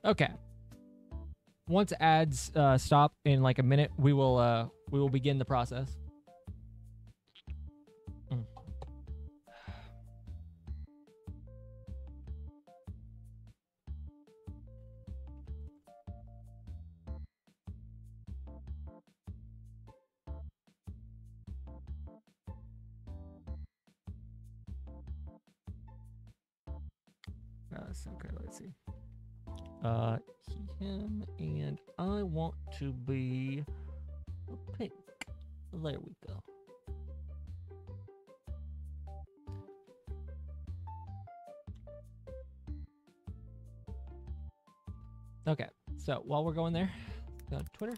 Okay. Once ads stop in like a minute, we will begin the process. Okay, let's see. Him, and I want to be pink. There we go. Okay, so while we're going there, go to Twitter.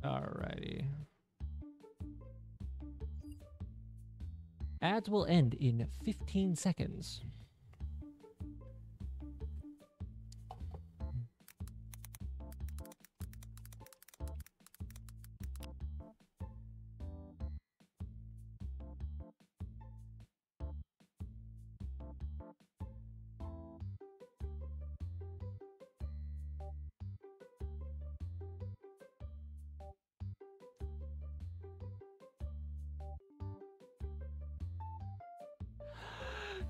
Alrighty. Ads will end in 15 seconds.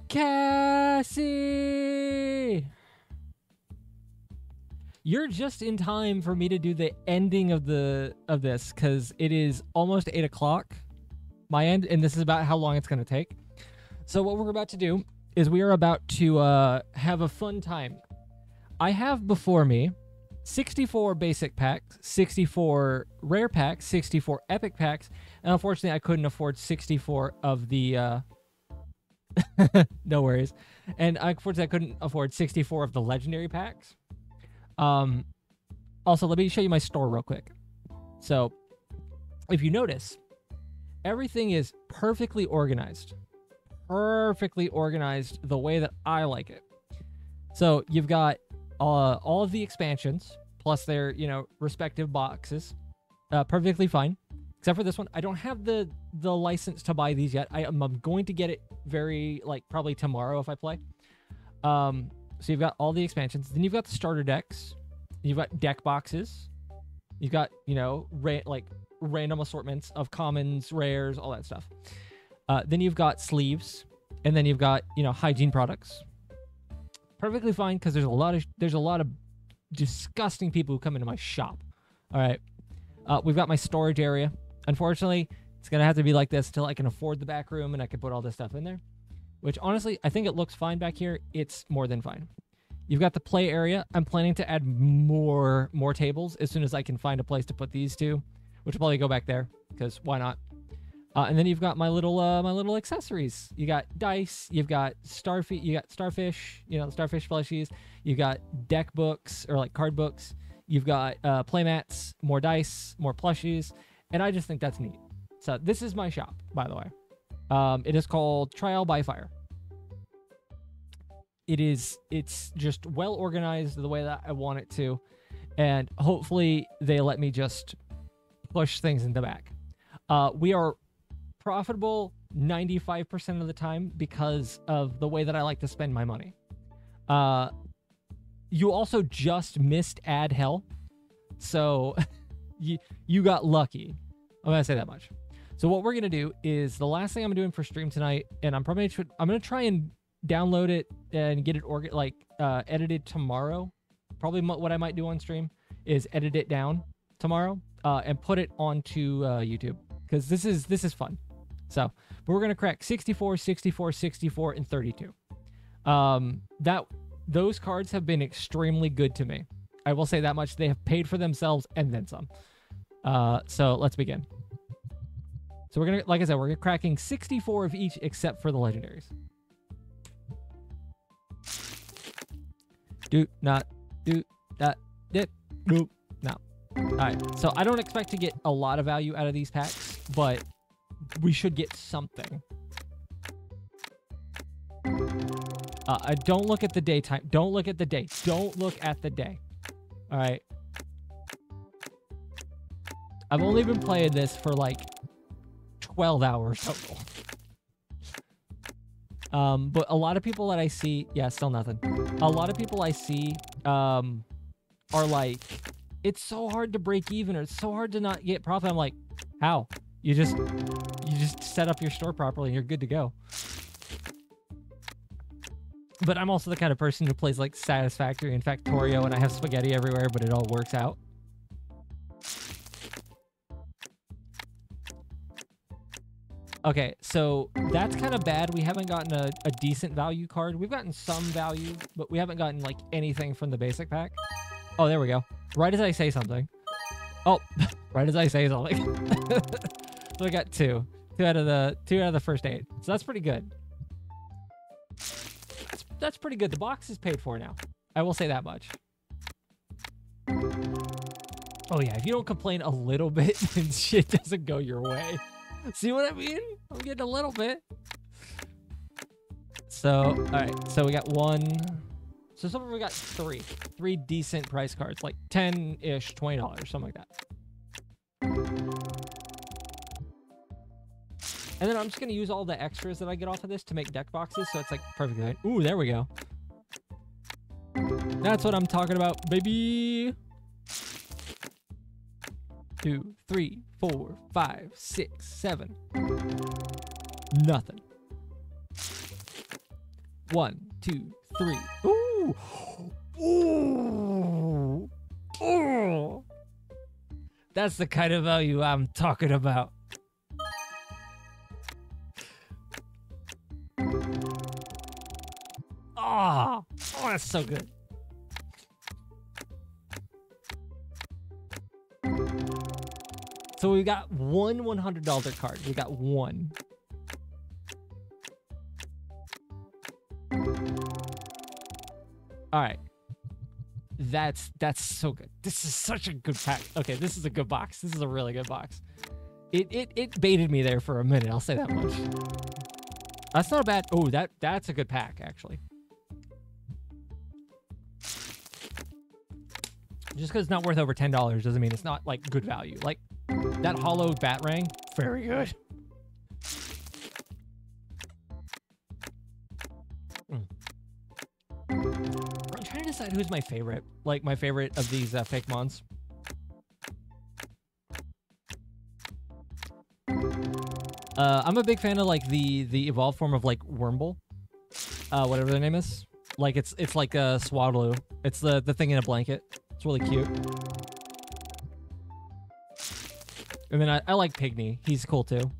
Cassie! You're just in time for me to do the ending of this, because it is almost 8 o'clock, my end, and this is about how long it's going to take. So what we're about to do is we are about to have a fun time. I have before me 64 basic packs, 64 rare packs, 64 epic packs, and unfortunately I couldn't afford 64 of the... no worries. And unfortunately I couldn't afford 64 of the legendary packs. Also, let me show you my store real quick. So, if you notice, everything is perfectly organized. Perfectly organized the way that I like it. So, you've got all of the expansions, plus their, respective boxes. Perfectly fine. Except for this one. I don't have the license to buy these yet. I'm going to get it probably tomorrow if I play. So you've got all the expansions. Then you've got the starter decks. You've got deck boxes. You've got, random assortments of commons, rares, all that stuff. Then you've got sleeves. And then you've got, hygiene products. Perfectly fine, because there's a lot of disgusting people who come into my shop. All right. We've got my storage area. Unfortunately, it's going to have to be like this until I can afford the back room and I can put all this stuff in there. Which, honestly, I think it looks fine back here. It's more than fine. You've got the play area. I'm planning to add more tables as soon as I can find a place to put these two, which will probably go back there, because why not? And then you've got my little accessories. You got dice. You've got starfish. You got starfish. The starfish plushies. You got deck books, or card books. You've got playmats, more dice, more plushies, and I just think that's neat. So this is my shop, by the way. It is called Trial by Fire. It's just well organized the way that I want it to, and hopefully they let me just push things in the back. We are profitable 95% of the time because of the way that I like to spend my money. You also just missed ad hell, so you got lucky. I'm gonna say that much. So what we're gonna do is the last thing I'm doing for stream tonight, and I'm gonna try and download it and get it edited tomorrow. Probably what I might do on stream is edit it down tomorrow and put it onto YouTube, because this is fun. So, but we're gonna crack 64, 64, 64, and 32. Those cards have been extremely good to me. I will say that much. They have paid for themselves and then some. So let's begin. So we're gonna, like I said, we're cracking 64 of each except for the legendaries. Do not do that. Dip. Nope. No. All right. So I don't expect to get a lot of value out of these packs, but we should get something. Don't look at the daytime. Don't look at the day. Don't look at the day. All right. I've only been playing this for like 12 hours total. But a lot of people that I see, yeah, still nothing. A lot of people I see are like, it's so hard to break even, or it's so hard to not get profit. I'm like, how? You just set up your store properly and you're good to go. But I'm also the kind of person who plays like Satisfactory and Factorio, and I have spaghetti everywhere, but it all works out. Okay, so that's kind of bad. We haven't gotten a decent value card. We've gotten some value, but we haven't gotten like anything from the basic pack. Oh, there we go. Right as I say something. Oh, right as I say something. So we got two out of the first 8. So that's pretty good. That's pretty good. The box is paid for now. I will say that much. Oh yeah, if you don't complain a little bit, then shit doesn't go your way. See what I mean? I'm getting a little bit. So, all right. So we got 1. So so far we got 3 decent price cards, like 10-ish, $20, something like that. And then I'm just gonna use all the extras that I get off of this to make deck boxes, so it's like perfectly fine. Ooh, there we go. That's what I'm talking about, baby. 2, 3, 4, 5, 6, 7. Nothing. 1, 2, 3. Ooh. Ooh. Ooh. That's the kind of value I'm talking about. Oh, that's so good. So we got one $100 card. We got one. All right. That's so good. This is such a good pack. Okay, this is a good box. This is a really good box. It baited me there for a minute. I'll say that much. That's not a bad. Oh, that's a good pack actually. Just because it's not worth over $10 doesn't mean it's not like good value. Like that hollow Batarang, very good. I'm trying to decide who's my favorite. Like my favorite of these fake mons. I'm a big fan of like the evolved form of like Wormble, whatever their name is. Like it's like a Swaddloo. It's the thing in a blanket. It's really cute. And then I like Pygmy. He's cool too.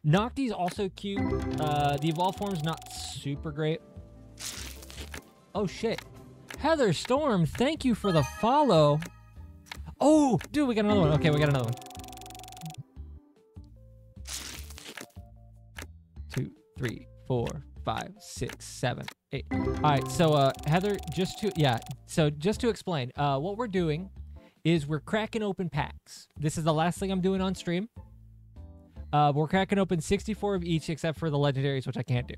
Nocti's also cute. The evolved form's not super great. Oh shit. Heather Storm, thank you for the follow. Oh, dude, we got another one. Okay, we got another one. 2, 3, 4, 5, 6, 7, 8. All right, so Heather, just to explain, what we're doing is we're cracking open packs. This is the last thing I'm doing on stream. We're cracking open 64 of each except for the legendaries, which I can't do.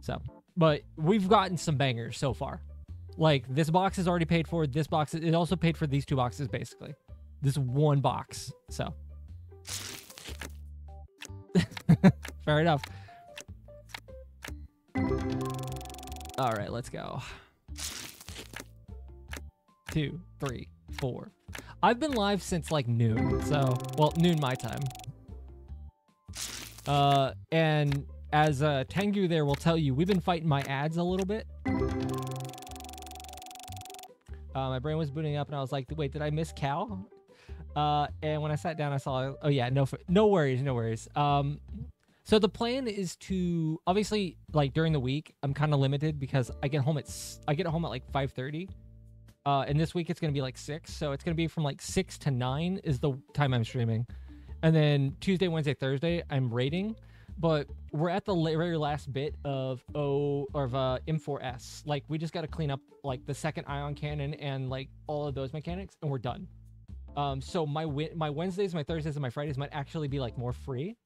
So, but we've gotten some bangers so far. Like this box is already paid for. This box, it also paid for these 2 boxes basically. This one box. So, fair enough. All right, let's go. 2, 3, 4. I've been live since like noon, so well, noon my time. And as Tengu there will tell you, we've been fighting my ads a little bit. My brain was booting up, and I was like, "Wait, did I miss Cal?" And when I sat down, I saw. Oh yeah, no worries, no worries. So the plan is to obviously like during the week, I'm kind of limited because I get home at like 5:30. And this week it's gonna be like 6, so it's gonna be from like 6 to 9 is the time I'm streaming, and then Tuesday, Wednesday, Thursday I'm raiding. but we're at the very last bit of M4S. Like, we just got to clean up like the second ion cannon and like all of those mechanics, and we're done. So my Wednesdays, my Thursdays, and my Fridays might actually be like more free.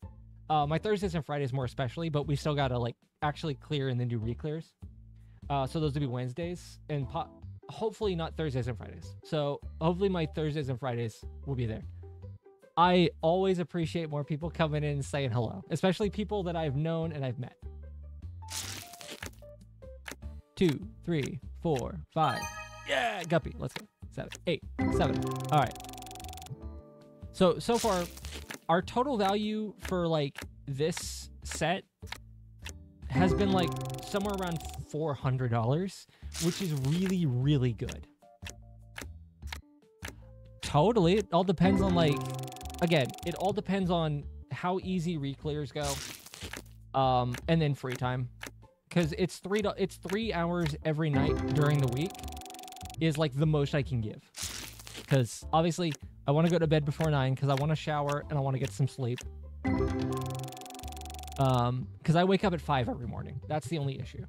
My Thursdays and Fridays more especially, but we still gotta like actually clear and then do re-clears. So those would be Wednesdays, and hopefully not Thursdays and Fridays. So hopefully my Thursdays and Fridays will be there. I always appreciate more people coming in and saying hello, especially people that I've known and I've met. 2, 3, 4, 5. Yeah, Guppy. Let's go. 7, 8, 7. All right. So far, our total value for like this set has been like somewhere around $400, which is really, really good. Totally. It all depends on like, again, it all depends on how easy re-clears go, and then free time, because it's 3 hours every night during the week is like the most I can give, because obviously I want to go to bed before 9 because I want to shower and I want to get some sleep. Because I wake up at 5 every morning. That's the only issue.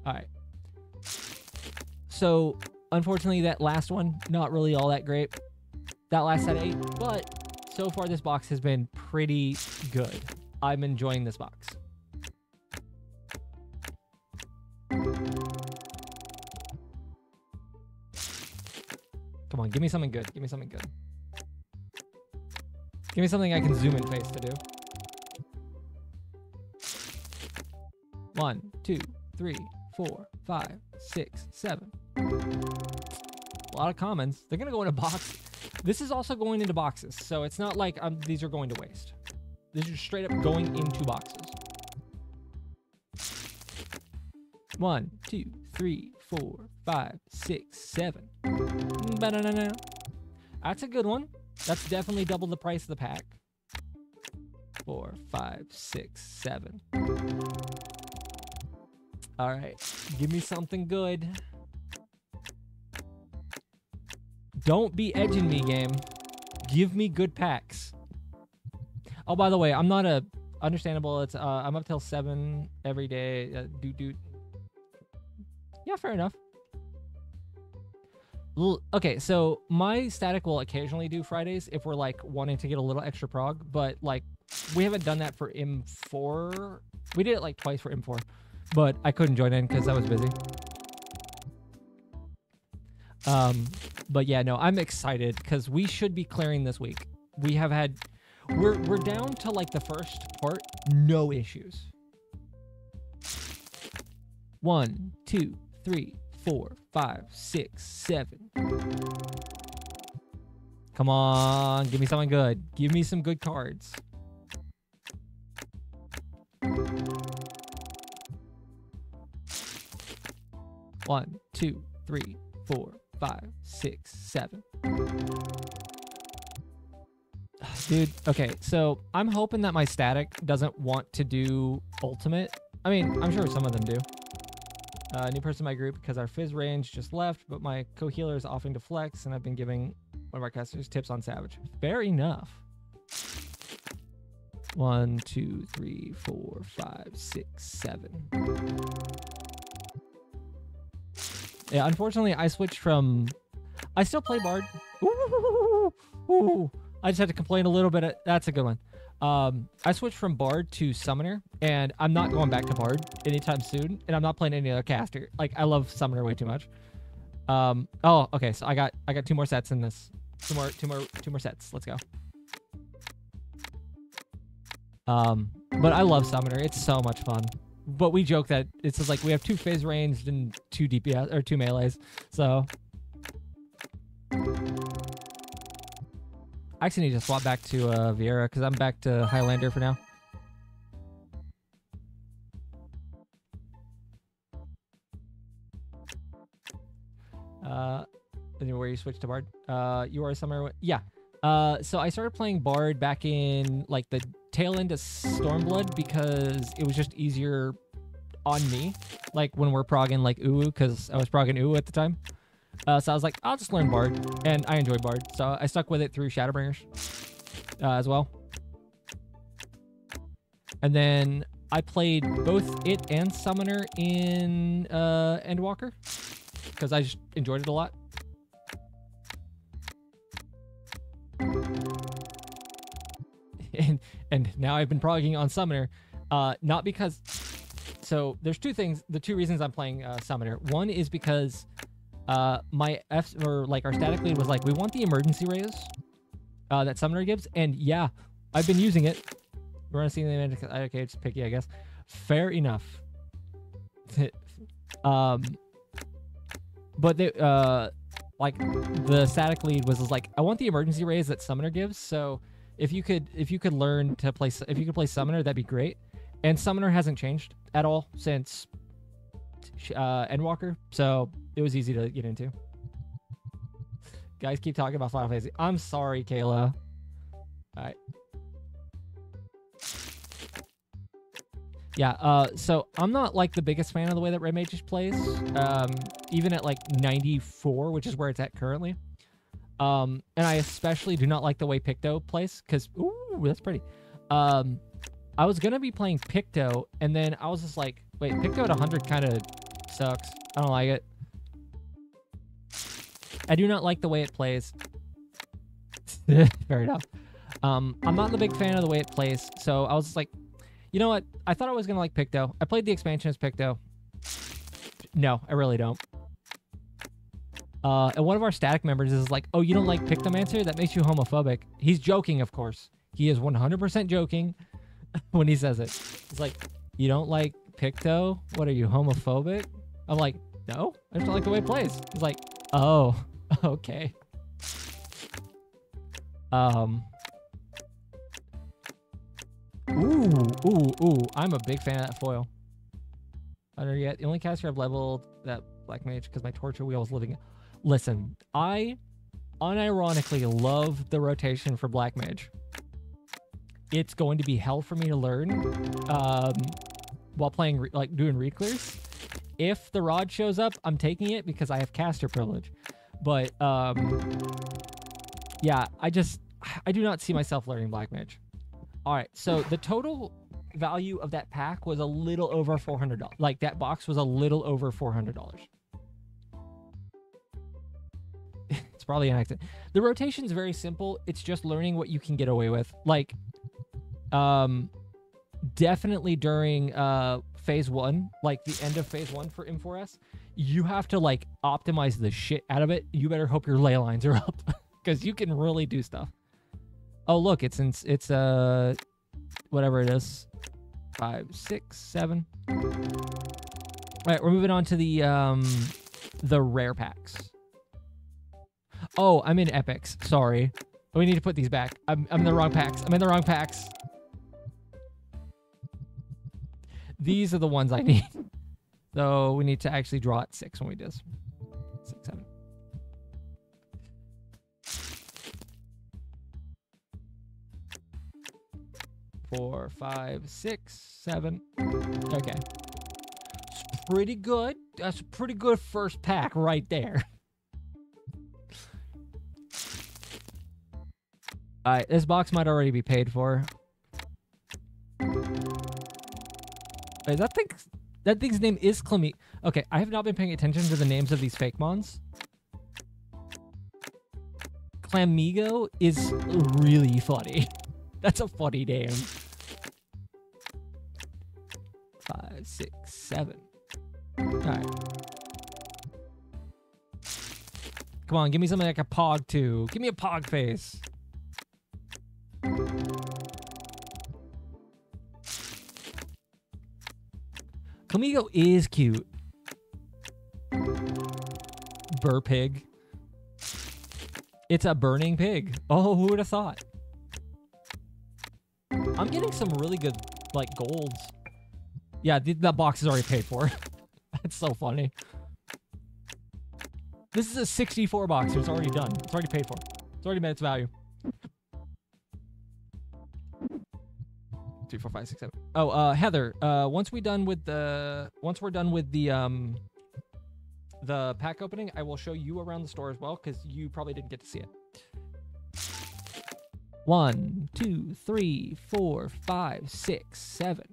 All right. So unfortunately, that last one, not really all that great. That last set 8, but so far this box has been pretty good. I'm enjoying this box. Come on, give me something good. Give me something good. Give me something I can zoom in face to do. 1, 2, 3, 4, 5, 6, 7. A lot of commons. They're gonna go in a box. This is also going into boxes, so it's not like these are going to waste. These are straight up going into boxes. 1, 2, 3, 4, 5, 6, 7. Ba-da-da-da. That's a good one. That's definitely double the price of the pack. 4, 5, 6, 7. All right, give me something good. Don't be edging me, game. Give me good packs. Oh, by the way, I'm not a understandable. It's I'm up till 7 every day. Yeah, fair enough. Okay, so my static will occasionally do Fridays if we're like wanting to get a little extra prog, but like we haven't done that for M4. We did it like twice for M4, but I couldn't join in because I was busy. But yeah, no, I'm excited because we should be clearing this week. We have had, we're down to like the first part, no issues. 1, 2, 3, 4, 5, 6, 7. Come on, give me something good. Give me some good cards. One, 2, 3, 4, 5, 6, 7. Dude, okay, so I'm hoping that my static doesn't want to do ultimate. I mean, I'm sure some of them do. New person in my group because our fizz range just left, but my co-healer is offering to flex, and I've been giving one of our casters tips on Savage. Fair enough. 1, 2, 3, 4, 5, 6, 7. Yeah, unfortunately, I switched from... I still play Bard. Ooh. I just had to complain a little bit. That's a good one. I switched from Bard to Summoner, and I'm not going back to Bard anytime soon, and I'm not playing any other caster. Like, I love Summoner way too much. Oh, okay, so I got 2 more sets in this. Two more sets. Let's go. But I love Summoner. It's so much fun. But we joke that it's just like we have 2 phase ranged and 2 DPS or 2 melees. So I actually need to swap back to Vieira because I'm back to Highlander for now. Where you switched to Bard? You are somewhere. Yeah. So I started playing Bard back in like the tail end of Stormblood because it was just easier on me. Like when we're progging like Uwu, because I was progging Uwu at the time. So I was like, I'll just learn Bard, and I enjoy Bard, so I stuck with it through Shadowbringers as well. And then I played both it and Summoner in Endwalker because I just enjoyed it a lot. And now I've been progging on Summoner, not because. So there's two things. The two reasons I'm playing Summoner. One is because my our static lead was like, we want the emergency raise that Summoner gives, and yeah, I've been using it. We're gonna see the okay, it's picky, I guess. Fair enough. But the like the static lead was like, I want the emergency raise that Summoner gives. So if you could learn to play, if you could play Summoner, that'd be great. And Summoner hasn't changed at all since Endwalker, so it was easy to get into. Guys keep talking about Final Fantasy. I'm sorry, Kayla. All right. Yeah, so I'm not like the biggest fan of the way that Red Mage plays, even at like 94, which is where it's at currently. And I especially do not like the way Picto plays, because, ooh, that's pretty. I was gonna be playing Picto, and then I was just like, wait, Picto at 100 kind of sucks. I don't like it. I do not like the way it plays. Fair enough. I'm not the big fan of the way it plays, so I was just like, you know what? I thought I was gonna like Picto. I played the expansion as Picto. No, I really don't. And one of our static members is like, oh, you don't like Pictomancer? That makes you homophobic. He's joking, of course. He is 100% joking when he says it. It's like, you don't like Picto? What are you, homophobic? I'm like, no, I just don't like the way it plays. He's like, oh, okay. Ooh, I'm a big fan of that foil. I don't know yet. The only caster I've leveled that Black Mage because my torture wheel is living. Listen, I unironically love the rotation for Black Mage. It's going to be hell for me to learn while playing, like doing reclears. If the rod shows up, I'm taking it because I have caster privilege. But yeah, I do not see myself learning Black Mage. All right, so the total value of that pack was a little over $400. Like that box was a little over $400. It's probably an accident. The rotation's very simple. It's just learning what you can get away with. Like, definitely during phase 1, like the end of phase 1 for M4S, you have to like optimize the shit out of it. You better hope your ley lines are up because you can really do stuff. Oh, look, it's whatever it is. 5, 6, 7. All right, we're moving on to the rare packs. Oh, I'm in epics. Sorry. We need to put these back. I'm in the wrong packs. I'm in the wrong packs. These are the ones I need. So we need to actually draw at 6 when we do this. 6, 7. Four, 5, 6, 7. Okay. It's pretty good. That's a pretty good first pack right there. Alright, this box might already be paid for. Wait, that thing's name is Clemi. Okay, I have not been paying attention to the names of these fake mons. Clamigo is really funny. That's a funny name. 5, 6, 7. Alright. Come on, give me something like a Pog 2. Give me a Pog face. Clemigo is cute. Burr pig. It's a burning pig. Oh, who would have thought? I'm getting some really good, like, golds. Yeah, that box is already paid for. That's so funny. This is a 64 box. It's already done. It's already paid for. It's already made its value. 3, 4, 5, 6, 7. Oh, Heather. Once we're done with the pack opening, I will show you around the store as well because you probably didn't get to see it. 1, 2, 3, 4, 5, 6, 7.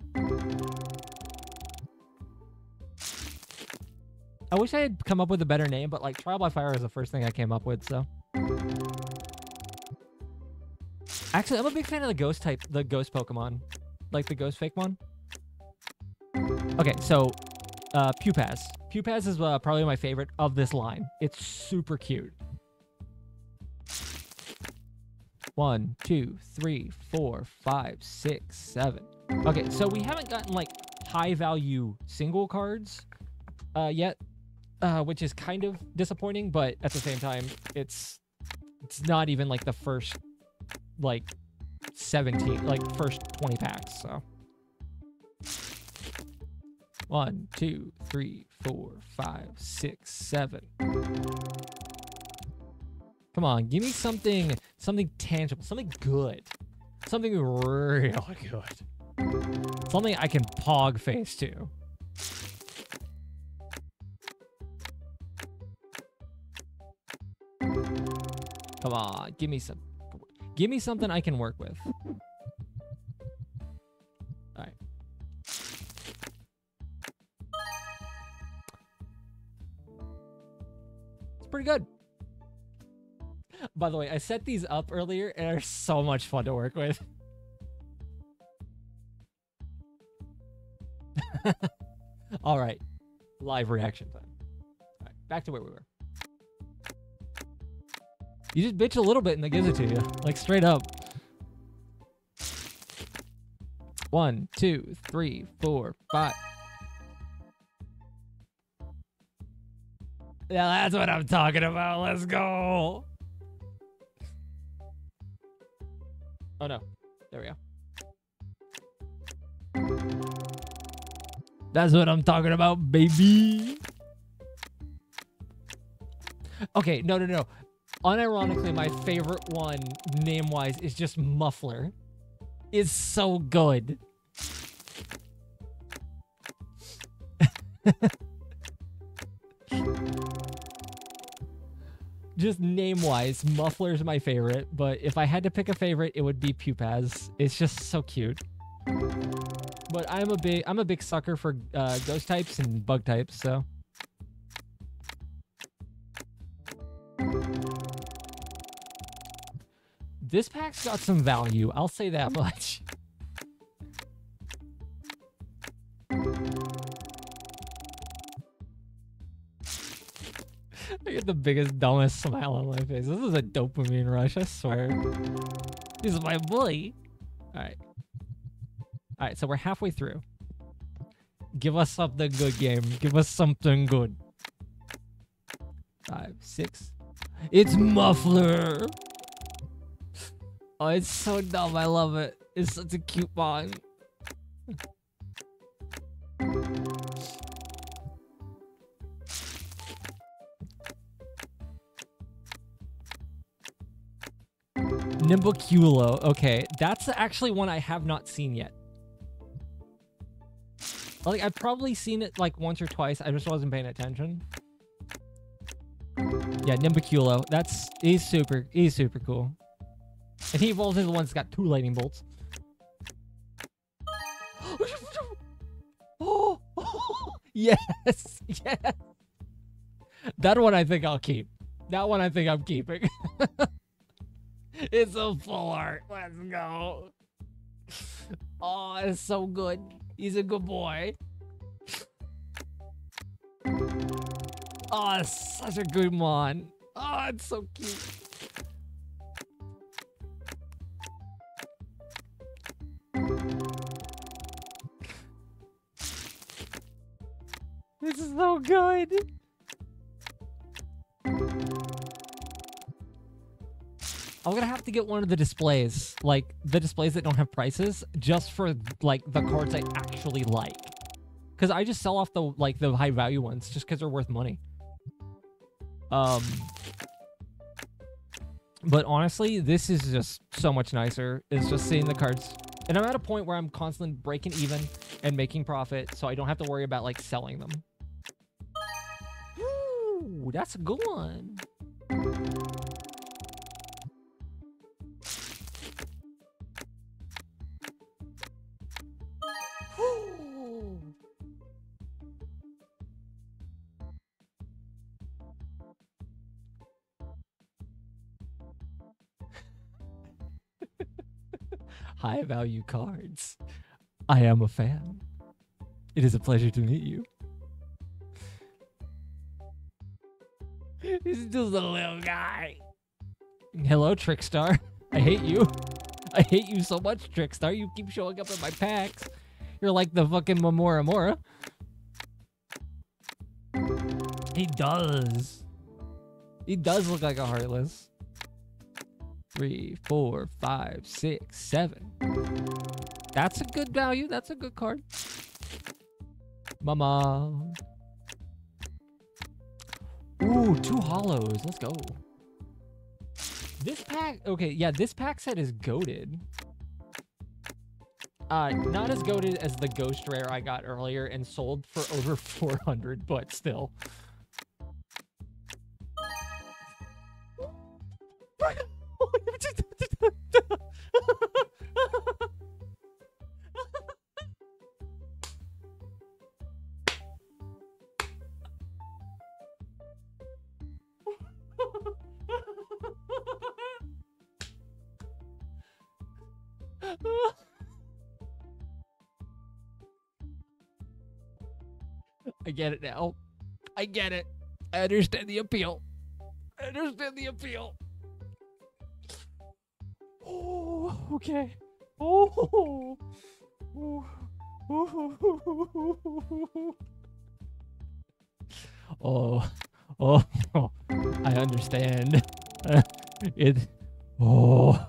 I wish I had come up with a better name, but like Trial by Fire is the first thing I came up with, so. Actually, I'm a big fan of the ghost type, the ghost Pokemon. Like the ghost fake one. Okay, so Pupaz. Pupaz is probably my favorite of this line. It's super cute. 1, 2, 3, 4, 5, 6, 7. Okay, so we haven't gotten like high value single cards yet, which is kind of disappointing, but at the same time, it's not even like the first like 17, like first 20 packs, so. 1, 2, 3, 4, 5, 6, 7. Come on, give me something tangible, something good. Something really good. Something I can pog face to. Come on, give me something I can work with. Alright. It's pretty good. By the way, I set these up earlier and they're so much fun to work with. Alright. Live reaction time. Alright, back to where we were. You just bitch a little bit and it gives it to you. Like, straight up. 1, 2, 3, 4, 5. Yeah, that's what I'm talking about. Let's go. Oh, no. There we go. That's what I'm talking about, baby. Okay, no. Unironically, my favorite one, name-wise, is just Muffler. It's so good. Just name-wise, Muffler's my favorite, but if I had to pick a favorite, it would be Pupaz. It's just so cute. But I'm a big sucker for ghost types and bug types, so. This pack's got some value, I'll say that much. I get the biggest, dumbest smile on my face. This is a dopamine rush, I swear. This is my boy. Alright. Alright, so we're halfway through. Give us something good, game. Give us something good. 5, 6. It's Muffler! Oh, it's so dumb. I love it. It's such a cute bond. Nimboculo. Okay, that's actually one I have not seen yet. Like, I've probably seen it like once or twice. I just wasn't paying attention. Yeah, Nimboculo. He's super cool. And he evolves into the one that's got 2 lightning bolts. Oh, yes, yes. That one I think I'll keep. That one I think I'm keeping. It's a full art. Let's go. Oh, it's so good. He's a good boy. Oh, it's such a good mon. Oh, it's so cute. This is so good. I'm gonna have to get one of the displays, like the displays that don't have prices, just for like the cards I actually like. Because I just sell off the high value ones just because they're worth money. But honestly, this is just so much nicer. It's just seeing the cards. And I'm at a point where I'm constantly breaking even and making profit, so I don't have to worry about like selling them. Ooh, that's a good one. high value cards. I am a fan. It is a pleasure to meet you. He's just a little guy. Hello, Trickstar. I hate you. I hate you so much, Trickstar. You keep showing up in my packs. You're like the fucking Mamora Mora. He does. He does look like a Heartless. 3, 4, 5, 6, 7. That's a good value. That's a good card. Mama. Ooh, 2 hollows. Let's go. This pack, okay, yeah, this pack set is goated. Not as goated as the Ghost Rare I got earlier and sold for over 400, but still. I get it now. I get it. I understand the appeal. I understand the appeal. Oh, okay. Oh. Oh. Oh. I understand. It. Oh.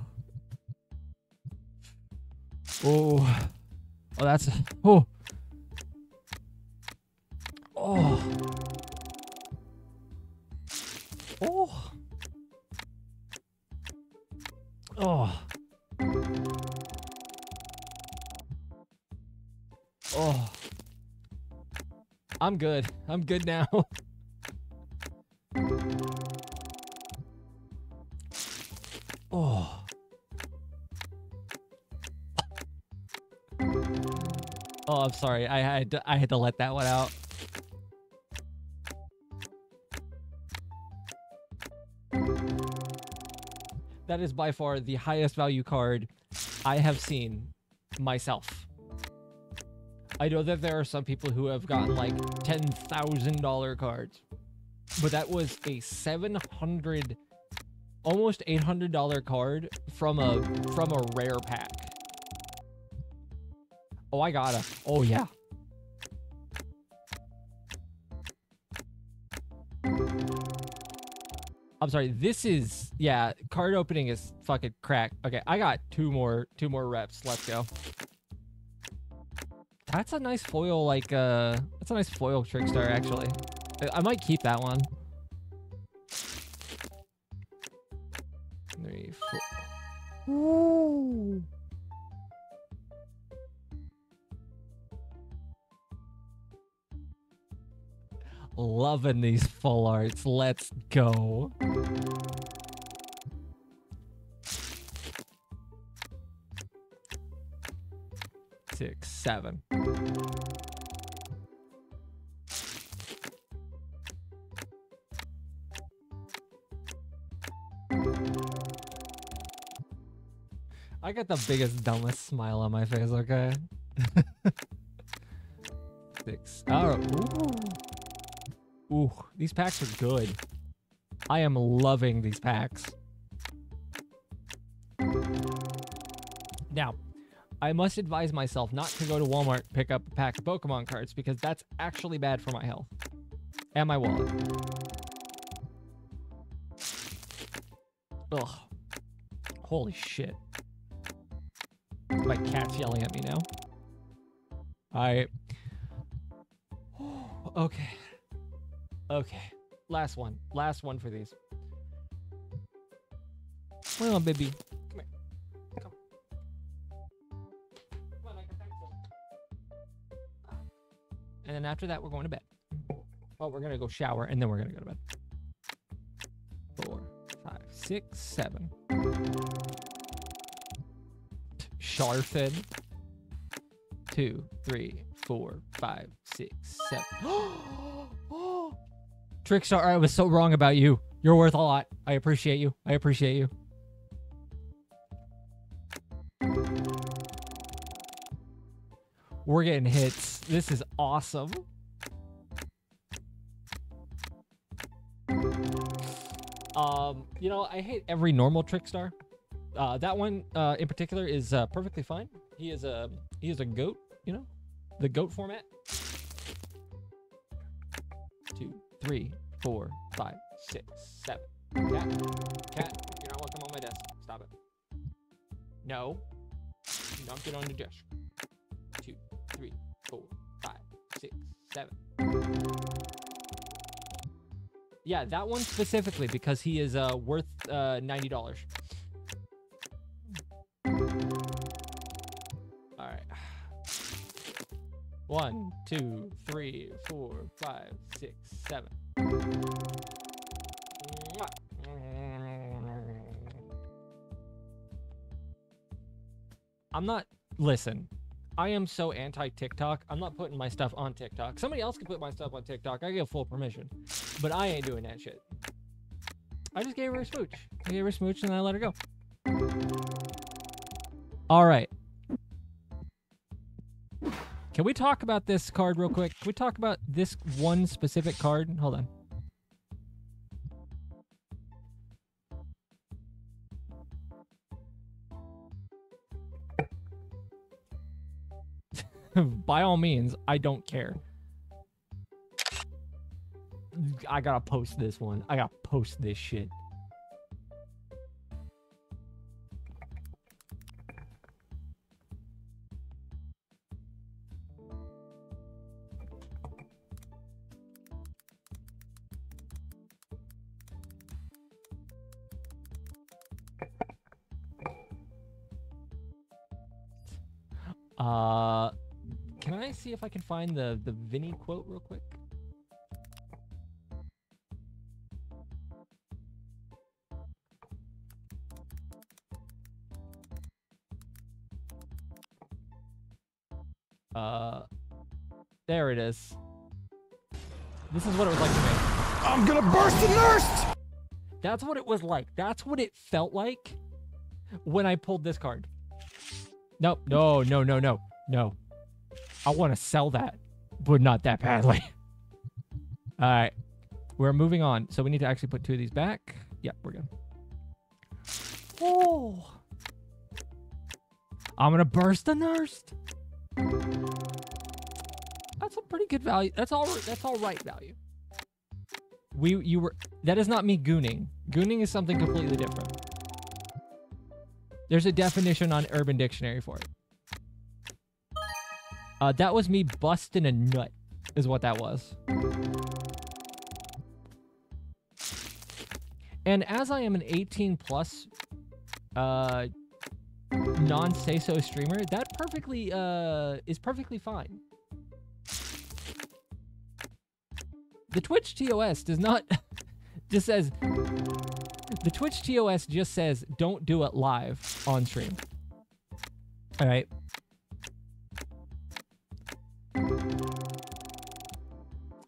Oh. Oh, that's. Oh. Oh. Oh. Oh. Oh. I'm good. I'm good now. Oh. Oh, I'm sorry. I had to let that one out. That is by far the highest value card I have seen myself. I know that there are some people who have gotten like $10,000 cards, but that was a $700, almost $800 card from a rare pack. Oh, I gotta. Oh yeah. I'm sorry, this is, yeah, card opening is fucking crack. Okay, I got two more reps. Let's go. That's a nice foil, like, that's a nice foil Trickstar, actually. I might keep that one. 3, 4. Ooh. Loving these full arts. Let's go. Six, 7. I got the biggest, dumbest smile on my face, okay? 6. Oh, ooh, these packs are good. I am loving these packs. Now, I must advise myself not to go to Walmart and pick up a pack of Pokemon cards because that's actually bad for my health and my wallet. Ugh. Holy shit. My cat's yelling at me now. Alright. Okay. Okay. Last one. Last one for these. Come on, baby. Come here. Come. Come on, I can thank you. And then after that, we're going to bed. Well, we're going to go shower, and then we're going to go to bed. 4, 5, 6, 7. Sharfin. 2, 3, 4, 5, 6, 7. Trickstar, I was so wrong about you. You're worth a lot. I appreciate you. I appreciate you. We're getting hits. This is awesome. You know, I hate every normal trick star. That one in particular is perfectly fine. He is a goat, you know, the goat format. 2, 3, 4, 5, 6, 7. Cat, you're not welcome on my desk. Stop it. No. Knock it on the desk. 2, 3, 4, 5, 6, 7. Yeah, that one specifically because he is worth $90. All right. 1, 2, 3, 4, 5, 6, 7. I'm not. Listen. I am so anti-TikTok. I'm not putting my stuff on TikTok. Somebody else can put my stuff on TikTok. I give full permission. But I ain't doing that shit. I just gave her a smooch. I gave her a smooch and I let her go. All right. Can we talk about this card real quick? Can we talk about this one specific card? Hold on. By all means, I don't care. I gotta post this one. I gotta post this shit. Can I see if I can find the Vinny quote real quick? There it is. This is what it was like to me. I'm gonna burst the nurse! That's what it was like. That's what it felt like when I pulled this card. Nope. No. I want to sell that, but not that badly. All right. We're moving on. So we need to actually put 2 of these back. Yep, we're good. Oh. I'm going to burst the nurse. That's a pretty good value. That's all right value. That is not me gooning. Gooning is something completely different. There's a definition on Urban Dictionary for it. That was me busting a nut, is what that was. And as I am an 18 plus non-say-so streamer, that perfectly is perfectly fine. The Twitch TOS does not just says the Twitch TOS just says don't do it live on stream. All right.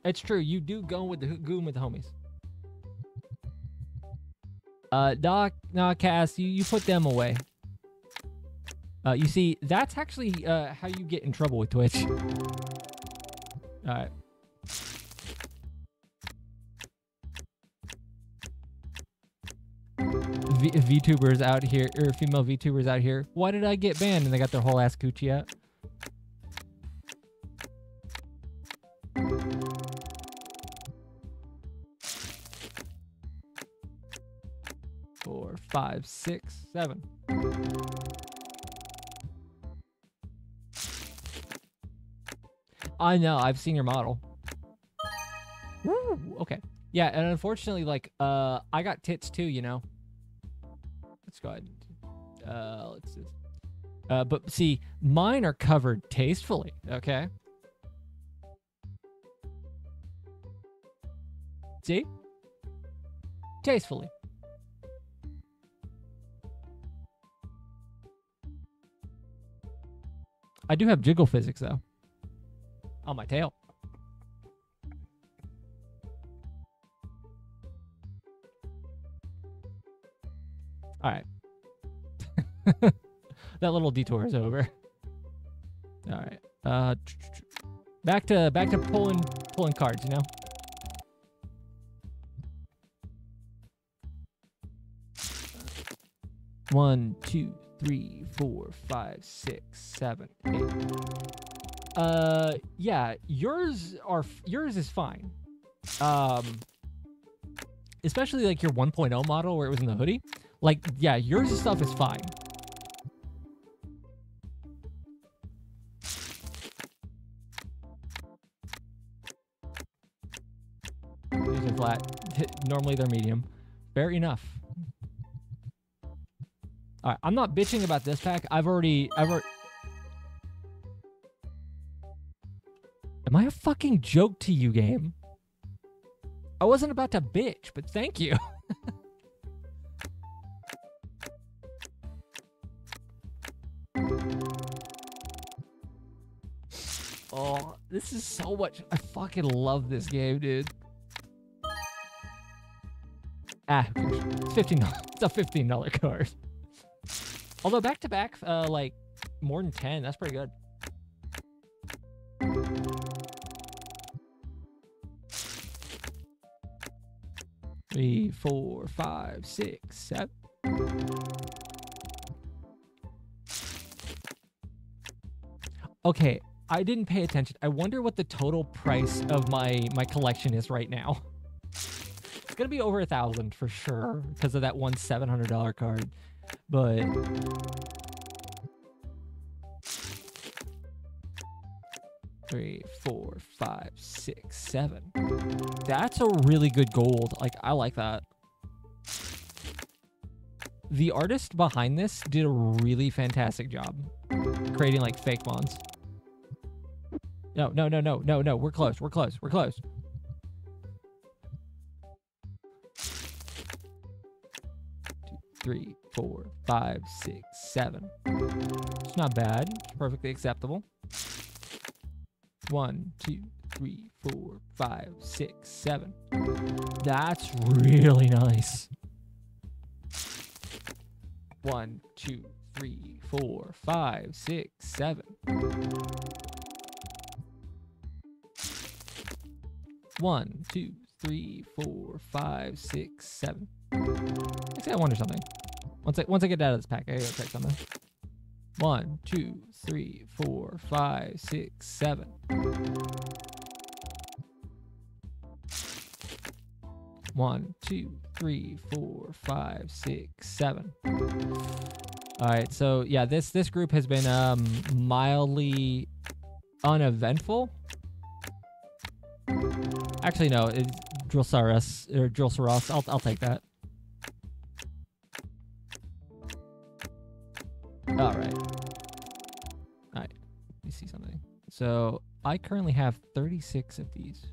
It's true. You do go with the goon with the homies. Nah, Cass, you put them away. You see, that's actually how you get in trouble with Twitch. All right. VTubers out here, or female VTubers out here. Why did I get banned? And they got their whole ass coochie out. Four, 5, 6, 7. I know, I've seen your model. Woo, okay. Yeah, and unfortunately, like, I got tits too, you know. Let's go ahead. Let's do this. But see, mine are covered tastefully, okay? See? Tastefully. I do have jiggle physics, though. On my tail. All right. That little detour is over. All right. Back to pulling cards, you know? One, two, 3, 4, 5, 6, 7, 8. Yeah, yours is fine. Especially like your 1.0 model where it was in the hoodie. Like, yeah, yours stuff is fine. These are flat. Normally they're medium. Fair enough. All right, I'm not bitching about this pack. I've already. Am I a fucking joke to you, game? I wasn't about to bitch, but thank you. Oh, this is so much. I fucking love this game, dude. Ah, who cares? It's $15. It's a $15 card. Although back-to-back, like, more than 10, that's pretty good. Three, 4, 5, 6, 7. Okay, I didn't pay attention. I wonder what the total price of my collection is right now. It's gonna be over 1,000 for sure because of that one $700 card. But three, 4, 5, 6, 7. That's a really good gold. Like, I like that. The artist behind this did a really fantastic job creating like fake bonds. No. We're close. 3, 4, 5, 6, 7. It's not bad. It's perfectly acceptable. 1, 2, 3, 4, 5, 6, 7. That's really nice. 1, 2, 3, 4, 5, 6, 7. 1, 2, 3, 4, 5, 6, 7. Actually, I wonder something. Once I get out of this pack, I gotta check something. 1, 2, 3, 4, 5, 6, 7. One, 2, 3, 4, 5, 6, 7. All right, so yeah, this group has been mildly uneventful. Actually, no, it's Drillsaurus. I'll take that. All right. Let me see something. So I currently have 36 of these.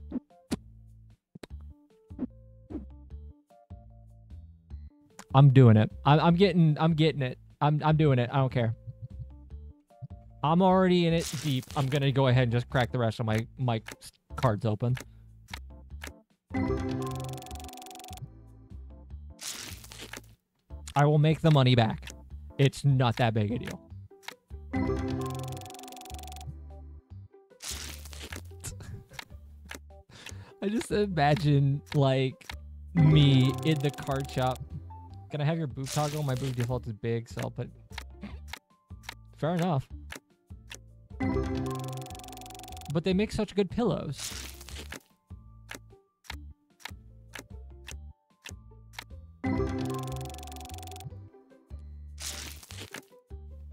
I'm doing it. I'm getting it. I'm doing it. I don't care. I'm already in it deep. I'm gonna go ahead and just crack the rest of my cards open. I will make the money back. It's not that big a deal. I just imagine, like, me in the card shop. Can I have your boob toggle? My boob default is big, so I'll put... Fair enough. But they make such good pillows.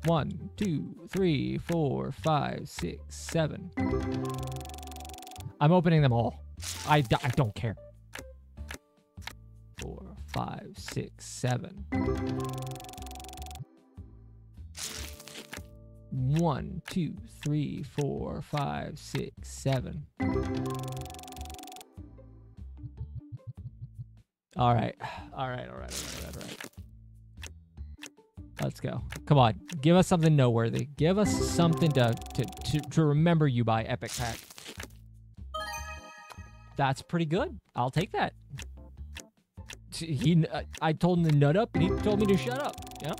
One, 2, 3, 4, 5, 6, 7. I'm opening them all. I don't care. 4, 5, 6, 7. 1, 2, 3, 4, 5, 6, 7. All right. Let's go. Come on. Give us something noteworthy. Give us something to remember you by, Epic Pack. That's pretty good. I'll take that. I told him to nut up, and he told me to shut up. Yeah.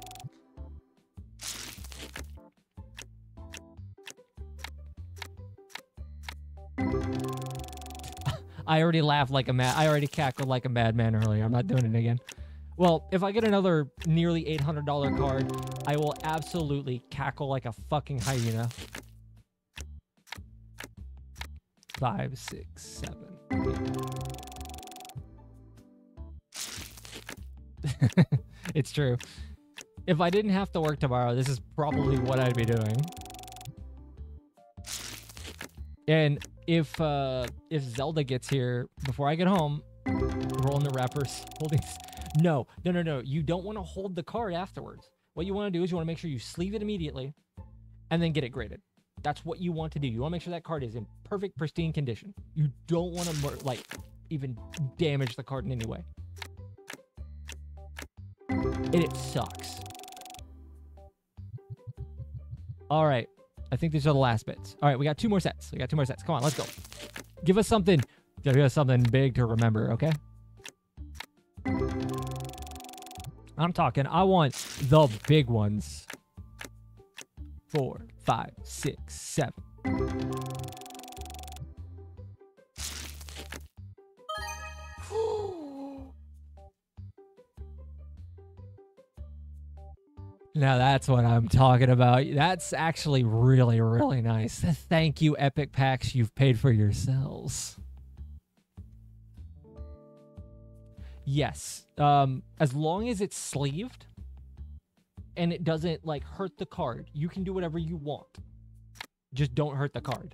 I already laughed like a I already cackled like a madman earlier. I'm not doing it again. Well, if I get another nearly $800 card, I will absolutely cackle like a fucking hyena. 5, 6, 7, 8. It's true. If I didn't have to work tomorrow, this is probably what I'd be doing. And if Zelda gets here before I get home, rolling the wrappers, holding... No. You don't want to hold the card afterwards. What you want to do is you want to make sure you sleeve it immediately and then get it graded. That's what you want to do. You want to make sure that card is in perfect, pristine condition. You don't want to, like, even damage the card in any way. And it sucks. All right. I think these are the last bits. All right, we got 2 more sets. Come on, let's go. Give us something big to remember, okay? I'm talking, I want the big ones. 4, 5, 6, 7. Now that's what I'm talking about. That's actually really, really nice. Thank you, Epic Packs. You've paid for yourselves. Yes. As long as it's sleeved and it doesn't, like, hurt the card, you can do whatever you want. Just don't hurt the card.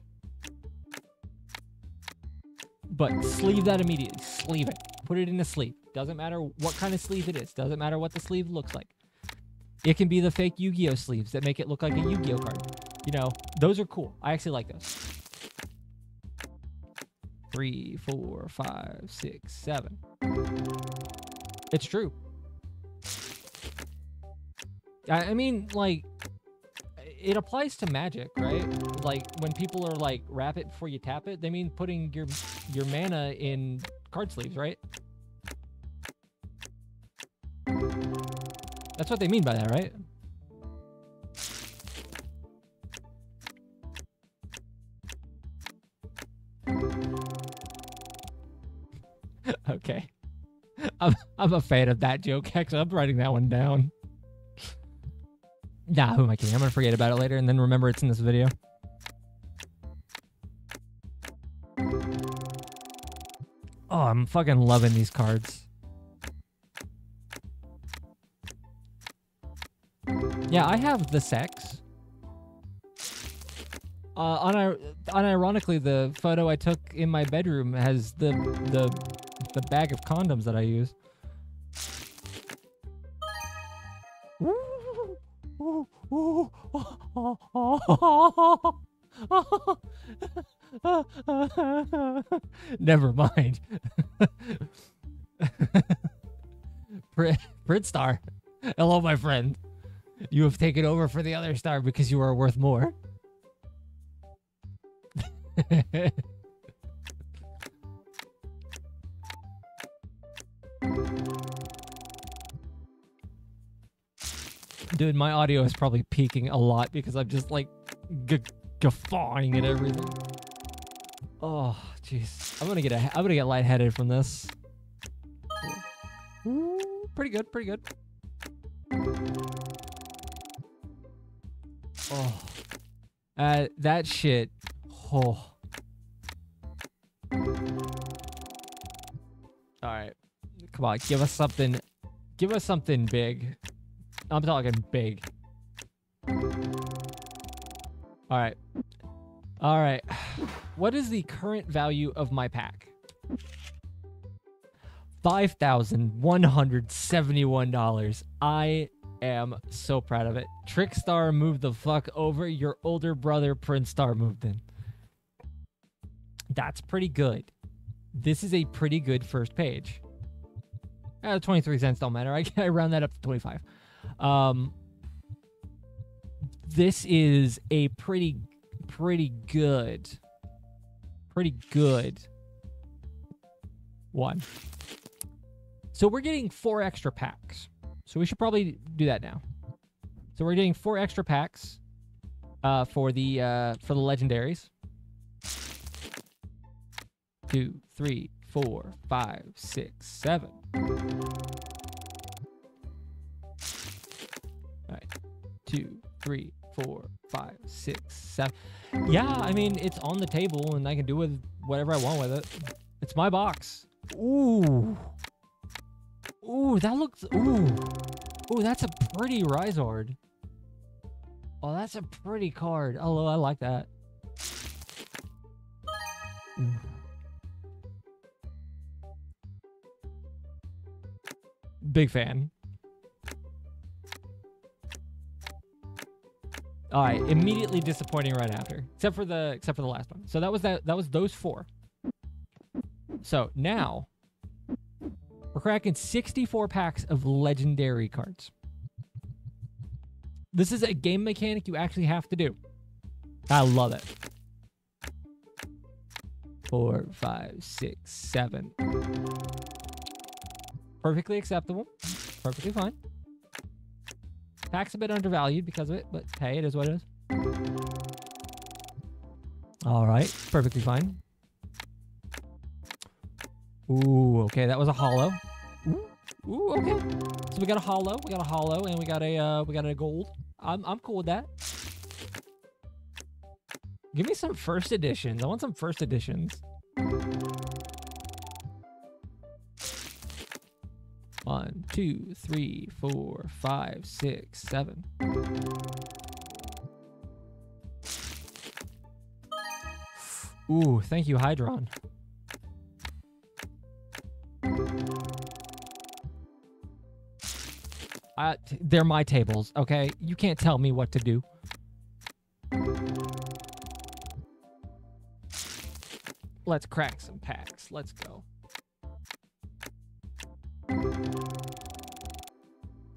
But sleeve that immediately. Sleeve it. Put it in a sleeve. Doesn't matter what kind of sleeve it is. Doesn't matter what the sleeve looks like. It can be the fake Yu-Gi-Oh sleeves that make it look like a Yu-Gi-Oh card. You know, those are cool. I actually like those. 3, 4, 5, 6, 7. It's true. I mean, like, it applies to Magic, right? Like, when people are like, wrap it before you tap it, they mean putting your mana in card sleeves, right? That's what they mean by that, right? Okay. I'm a fan of that joke, actually. I'm writing that one down. Nah, who am I kidding? I'm gonna forget about it later and then remember it's in this video. Oh, I'm fucking loving these cards. Yeah, I have the sex. Unironically, the photo I took in my bedroom has the bag of condoms that I use. Never mind. Prince Star. Hello, my friend. You have taken over for the other star because you are worth more. Dude, my audio is probably peaking a lot because I'm just like guffawing at everything. Oh, jeez. I'm gonna get lightheaded from this. Ooh, pretty good, pretty good. Oh, that shit. Oh. All right, come on, give us something. Give us something big. I'm talking big. All right. All right. What is the current value of my pack? $5,171. I am so proud of it. Trickstar moved the fuck over. Your older brother, Prince Star, moved in. That's pretty good. This is a pretty good first page. 23 cents don't matter. I round that up to 25. This is a pretty good one. So we're getting 4 extra packs. So we should probably do that now. So we're getting 4 extra packs for the legendaries. 2, 3, 4, 5, 6, 7. All right. 2, 3, 4, 5, 6, 7. Yeah, I mean, it's on the table and I can do with whatever I want with it. It's my box. Ooh. Ooh, that looks... Ooh. Ooh, that's a pretty Rizard. Oh, that's a pretty card. Oh, I like that. Ooh. Big fan. All right, immediately disappointing right after, except for the last one. So that was those 4. So now we're cracking 64 packs of legendary cards. This is a game mechanic you actually have to do. I love it. 4, 5, 6, 7. Perfectly acceptable. Perfectly fine. Pack's a bit undervalued because of it, but hey, it is what it is. All right, perfectly fine. Ooh, okay, that was a holo. Ooh, okay. So we got a holo, and we got a gold. I'm cool with that. Give me some first editions. I want some first editions. 1, 2, 3, 4, 5, 6, 7. Ooh, thank you, Hydron. They're my tables, okay? You can't tell me what to do. Let's crack some packs. Let's go.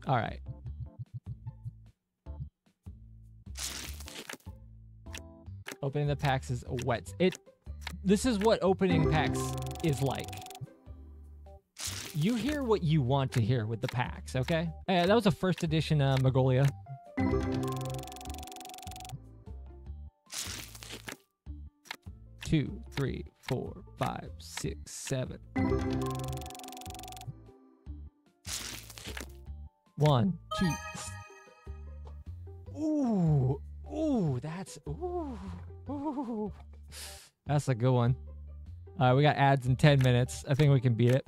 All right. Opening the packs is wet. This is what opening packs is like. You hear what you want to hear with the packs, okay? That was a first edition Magnolia. Two, 3, 4, 5, 6, 7. 1, 2. Ooh, ooh, that's ooh. That's a good one. We got ads in 10 minutes. I think we can beat it.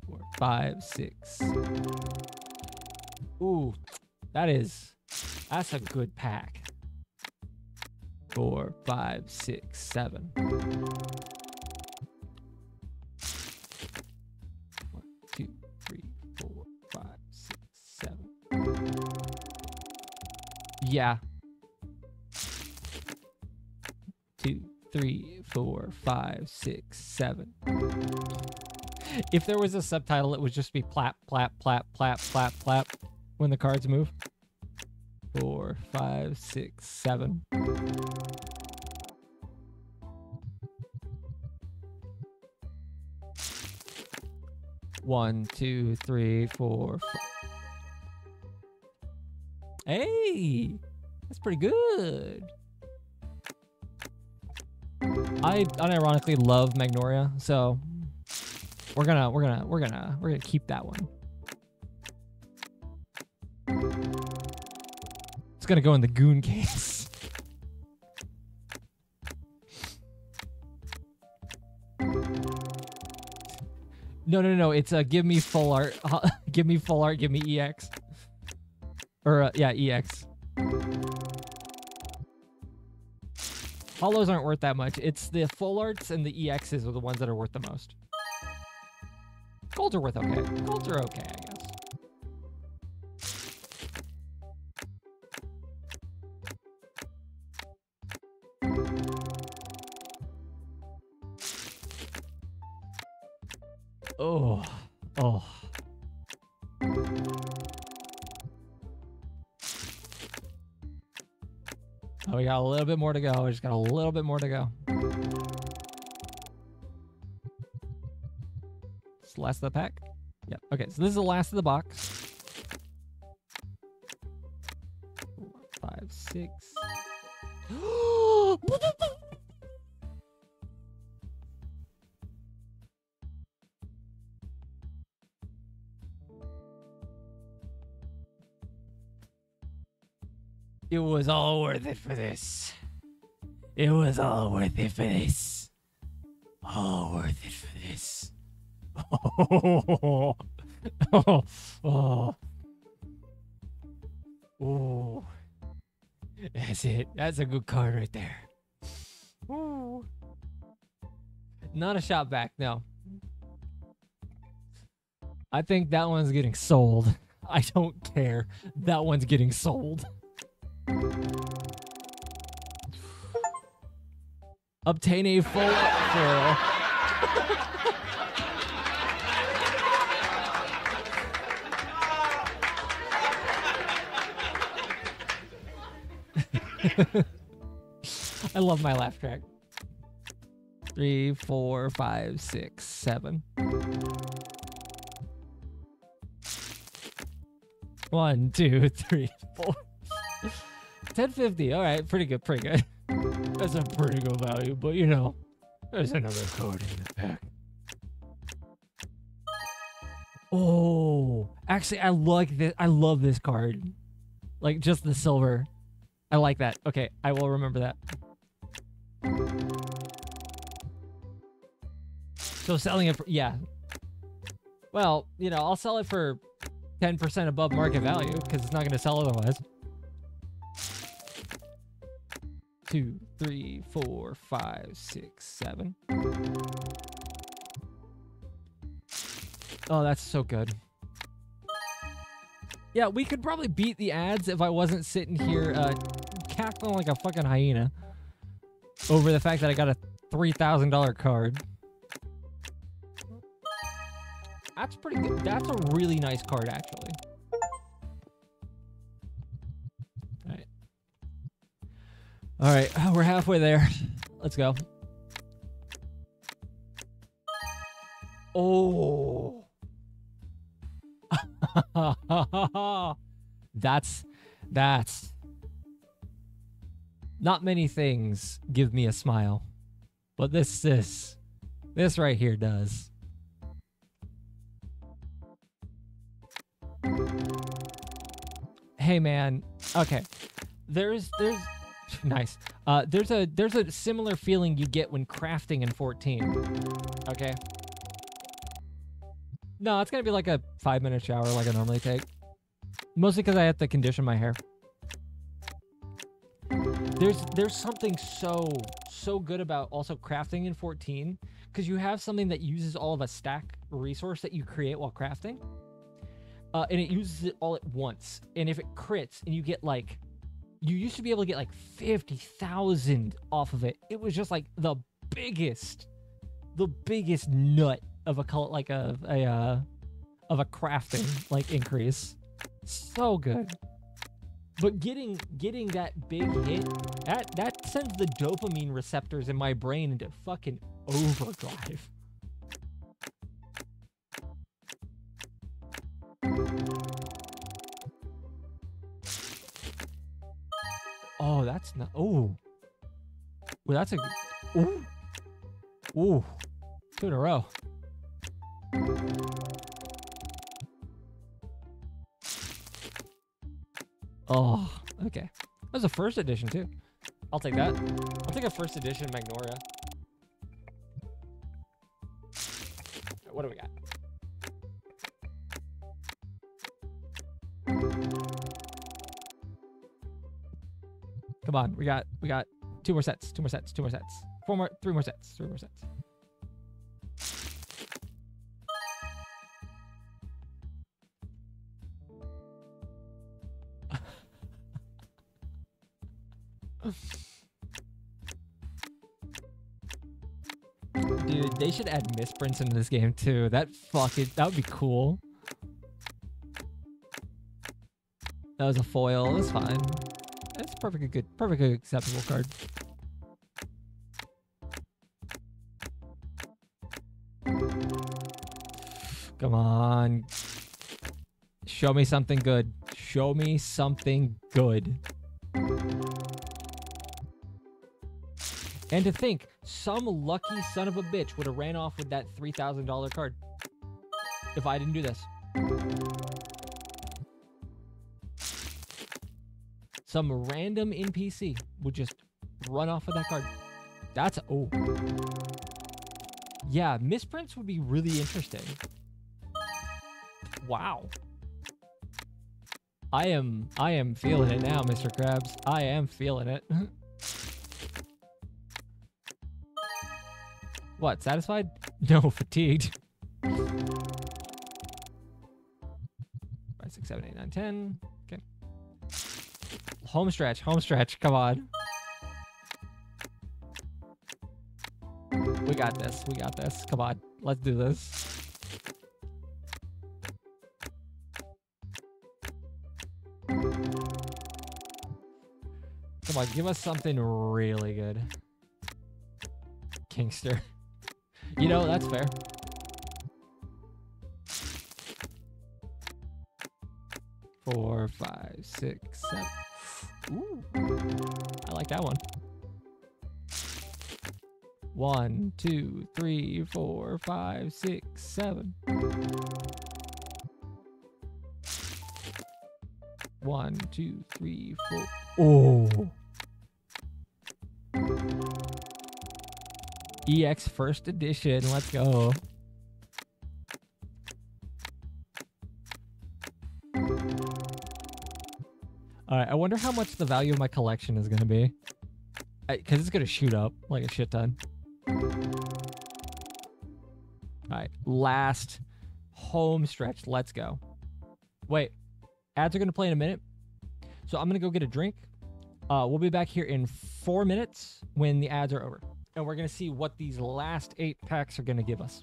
4, 5, 6. Ooh, that's a good pack. 4, 5, 6, 7. 1, 2, 3, 4, 5, 6, 7. Yeah. 2, 3, 4, 5, 6, 7. If there was a subtitle, it would just be plap, plap, plap, plap, plap, plap when the cards move. 4, 5, 6, 7. One, 2, 3, 4, 5. Hey, that's pretty good. I unironically love Magnolia, so we're gonna keep that one. It's gonna go in the goon case. No. It's give me full art. Give me full art. Give me EX. Or yeah, EX. Holos aren't worth that much. It's the full arts and the EXs are the ones that are worth the most. Golds are worth okay. Golds are okay, I guess. Oh. Oh, we got a little bit more to go. We just got a little bit more to go. It's the last of the pack? Yeah. Okay, so this is the last of the box. 4, 5, 6. It was all worth it for this. It was all worth it for this. All worth it for this. Oh, oh, oh. Oh. That's it. That's a good card right there. Ooh. Not a shot back, no. I think that one's getting sold. I don't care. That one's getting sold. Obtain a full foil. I love my laugh track. 3, 4, 5, 6, 7. 1, 2, 3, 4. 1050. All right, pretty good, pretty good. That's a pretty good value, but you know, there's another card in the pack. Oh, actually, I like this. I love this card. Like just the silver. I like that. Okay, I will remember that. So selling it for, yeah. Well, you know, I'll sell it for 10% above market value because it's not going to sell otherwise. 2, 3, 4, 5, 6, 7. Oh, that's so good. Yeah, we could probably beat the ads if I wasn't sitting here cackling like a fucking hyena over the fact that I got a $3,000 card. That's pretty good. That's a really nice card, actually. All right, we're halfway there. Let's go. Oh. That's not many things give me a smile, but this right here does. Hey man, okay. There's nice. There's a similar feeling you get when crafting in 14. Okay. No, it's gonna be like a 5-minute shower like I normally take. Mostly because I have to condition my hair. There's something so good about also crafting in 14 because you have something that uses all of a stack resource that you create while crafting. And it uses it all at once. And if it crits and you get like, you used to be able to get like 50,000 off of it. It was just like the biggest nut of a color, like of a crafting like increase. So good. But getting that big hit, that sends the dopamine receptors in my brain into fucking overdrive. Oh, that's not. Oh, well, that's a. Ooh, ooh, 2 in a row. Oh, okay. That was a first edition too. I'll take that. I'll take a first edition Magnolia. What do we got? Come on, we got 2 more sets, 2 more sets, 2 more sets. 3 more sets, 3 more sets. Dude, they should add misprints into this game too. That would be cool. That was a foil. That's fine. That's perfectly good, acceptable card. Come on. Show me something good. Show me something good. And to think, some lucky son of a bitch would have ran off with that $3,000 card if I didn't do this. Some random NPC would just run off with that card. That's, oh. Yeah, misprints would be really interesting. Wow. I am feeling it now, Mr. Krabs. I am feeling it. What, satisfied? No, fatigued. 5, 6, 7, 8, 9, 10. Okay. Home stretch, come on. We got this, come on. Let's do this. Come on, give us something really good. Kingster. You know, that's fair. Four, 5, 6, 7. Ooh. I like that one. 1, 2, 3, 4, 5, 6, 7. 1, 2, 3, 4. Oh. EX first edition. Let's go. All right. I wonder how much the value of my collection is going to be. Because it's going to shoot up like a shit ton. All right. Last home stretch. Let's go. Wait. Ads are going to play in a minute. So I'm going to go get a drink. We'll be back here in 4 minutes when the ads are over. And we're going to see what these last 8 packs are going to give us.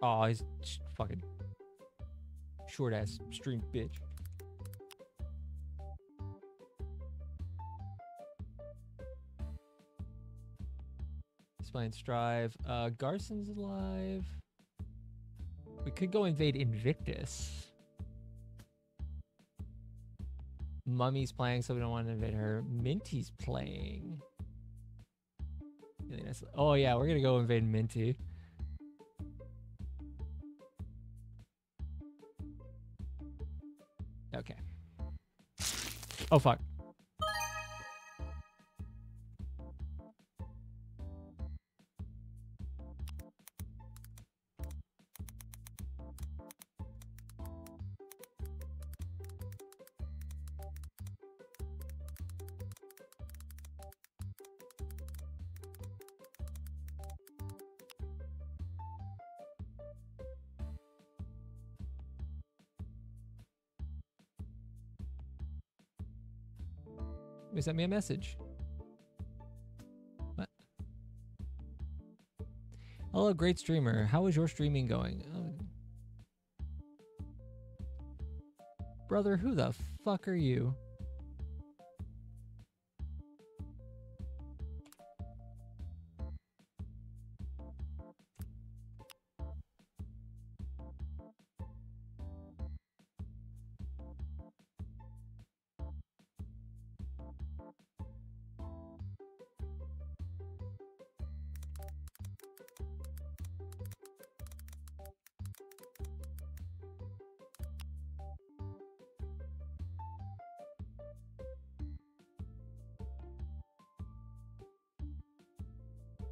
Oh, he's fucking short ass stream bitch. Spine Strive. Garson's alive. We could go invade Invictus. Mummy's playing, so we don't want to invade her. Minty's playing. Really nice. Oh yeah, we're gonna go invade Minty. Okay. Oh fuck. You sent me a message. What? Hello, great streamer. How is your streaming going? Brother, who the fuck are you?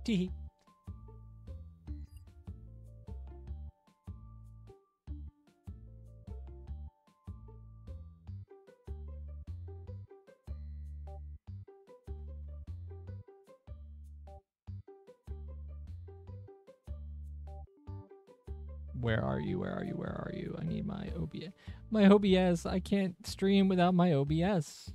Teehee. Where are you? Where are you? Where are you? I need my OBS. My OBS. I can't stream without my OBS.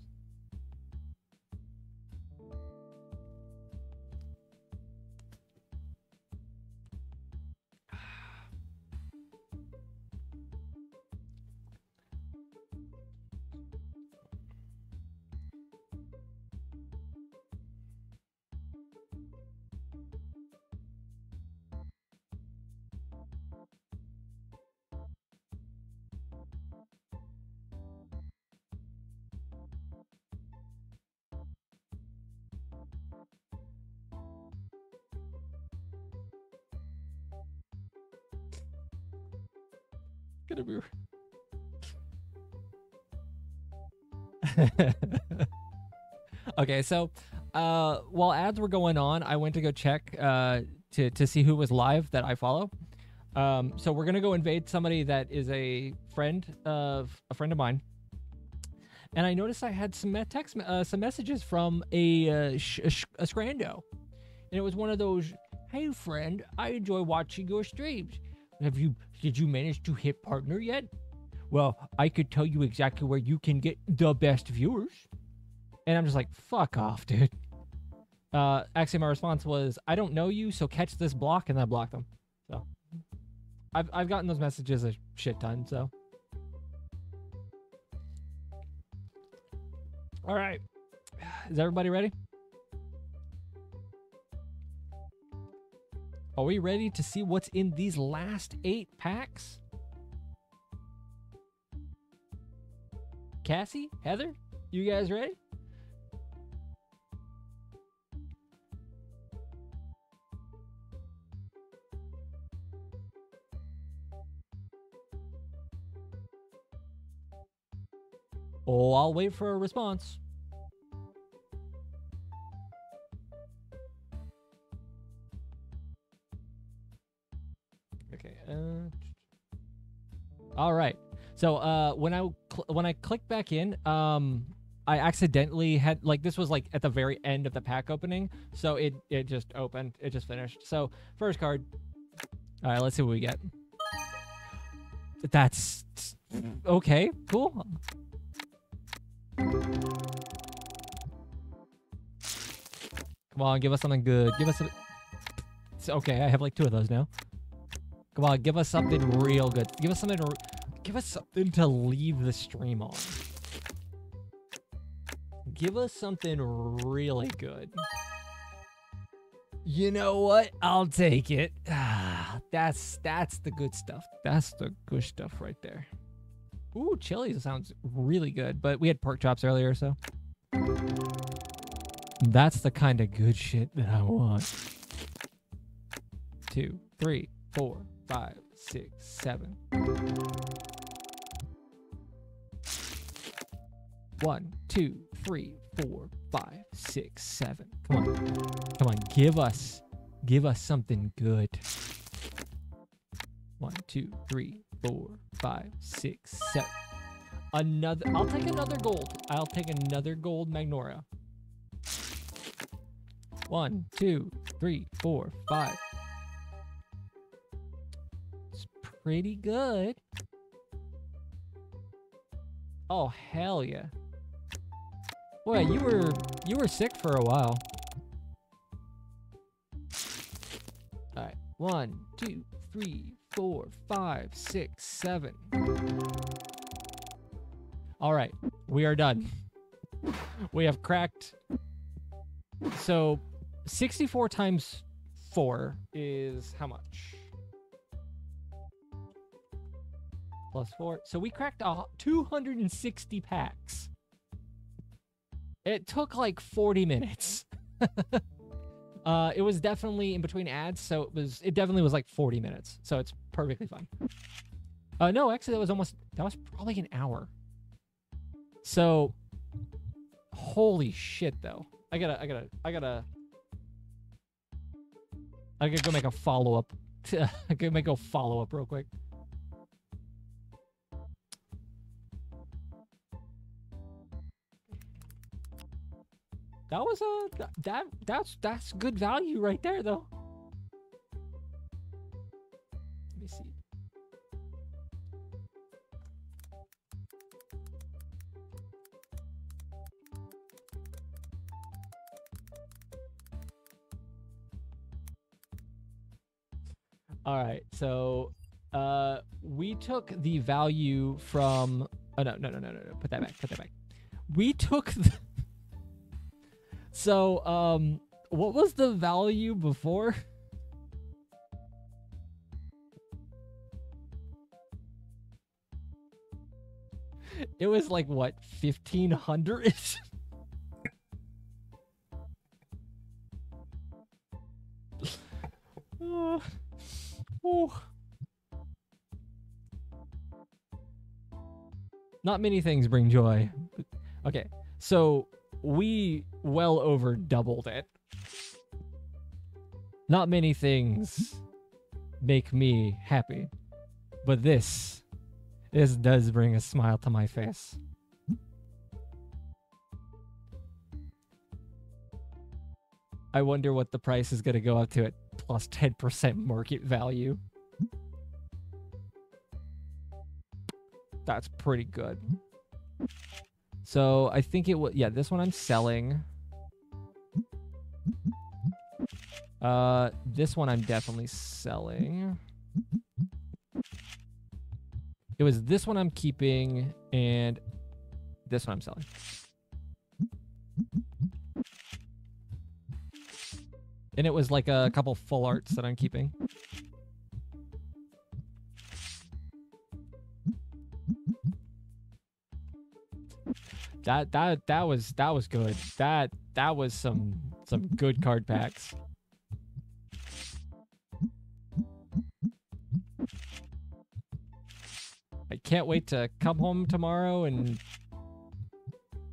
Gonna be. Okay, so while ads were going on, I went to go check to see who was live that I follow. So we're gonna go invade somebody that is a friend of mine, and I noticed I had some some messages from a Scrando, and it was one of those, "Hey friend, I enjoy watching your streams. Did you manage to hit partner yet? Well, I could tell you exactly where you can get the best viewers." And I'm just like, fuck off, dude. Actually, my response was, "I don't know you, so catch this block," and I blocked them. So I've gotten those messages a shit ton, so. All right. Is everybody ready? Are we ready to see what's in these last 8 packs? Cassie, Heather, you guys ready? Oh, I'll wait for a response. Okay. All right. So when I clicked back in, I accidentally had, like, this was like at the very end of the pack opening, so it just opened. It just finished. So first card. All right, let's see what we get. That's okay. Cool. Come on, give us something good. Give us some. It's okay, I have like 2 of those now. Come on, give us something real good. Give us something to leave the stream on. Give us something really good. You know what? I'll take it. That's the good stuff. That's the good stuff right there. Ooh, chili sounds really good, but we had pork chops earlier, so. That's the kind of good shit that I want. 2, 3, 4, 5, 6, 7. 1, 2, 3, 4, 5, 6, 7. Come on. Come on, give us something good. 1, 2, 3, 4, 5, 6, 7. I'll take another gold. I'll take another gold Magnolia. 1, 2, 3, 4, 5. It's pretty good. Oh, hell yeah. Boy, you were sick for a while. All right. 1, 2, 3, 4, 5, 6, 7. All right. We are done. We have cracked. So 64 times 4 is how much? Plus 4. So we cracked 260 packs. It took like 40 minutes. It was definitely in between ads, so it definitely was like 40 minutes. So it's perfectly fine. No, actually that was probably an hour. So holy shit though. I gotta I gotta go make a follow-up. I gotta make a follow-up real quick. That was that's good value right there, though. Let me see. All right, so we took the value from. Oh no! Put that back. Put that back. We took. So what was the value before? It was like what, 1,500? Not many things bring joy. Okay, so we well over doubled it. Not many things make me happy, but this does bring a smile to my face. I wonder what the price is going to go up to at plus 10% market value. That's pretty good. So I think it was, yeah, this one I'm selling. This one I'm definitely selling. It was this one I'm keeping, and this one I'm selling. And it was like a couple full arts that I'm keeping. That was good. That was some good card packs. I can't wait to come home tomorrow and.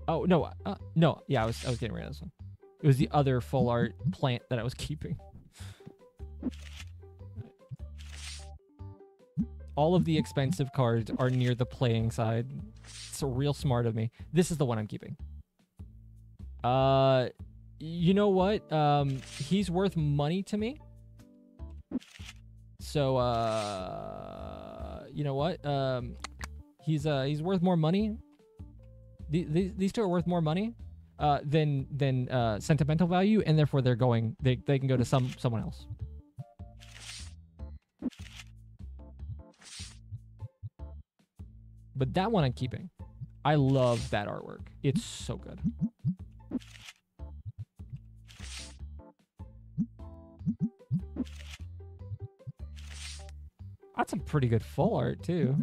Oh no, no, yeah, I was getting rid of this one. It was the other full art plant that I was keeping. All of the expensive cards are near the playing side. It's real smart of me. This is the one I'm keeping. You know what? He's worth money to me. So, you know what? He's worth more money. These two are worth more money than sentimental value, and therefore they can go to someone else. But that one I'm keeping. I love that artwork. It's so good. That's some pretty good full art too.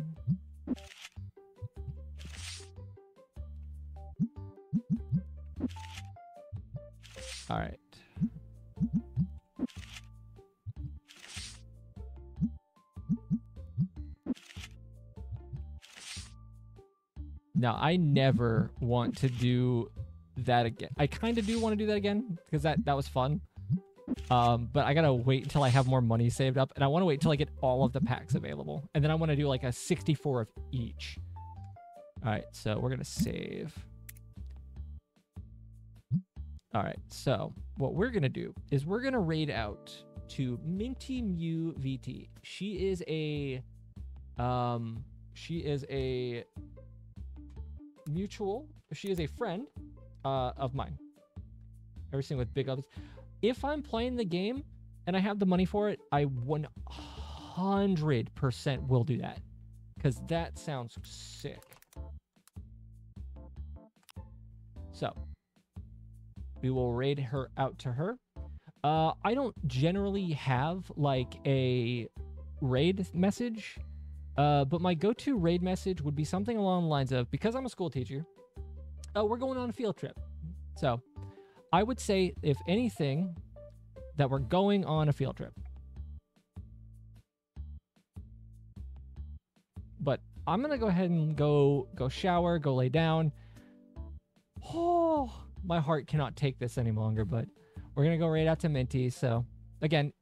All right. Now, I never want to do that again. I kind of do want to do that again because that was fun. But I gotta wait until I have more money saved up, and I want to wait until I get all of the packs available, and then I want to do like a 64 of each. All right, so we're gonna save. All right, so what we're gonna do is we're gonna raid out to Minty Mew VT. She is a mutual. She is a friend of mine. Everything with big others. If I'm playing the game and I have the money for it, I 100% will do that because that sounds sick. So we will raid her out to her. I don't generally have like a raid message, but my go-to raid message would be something along the lines of, because I'm a school teacher, we're going on a field trip. So I would say, if anything, that we're going on a field trip. But I'm going to go ahead and go shower, go lay down. Oh, my heart cannot take this any longer, but we're going to go right out to Minty. So again,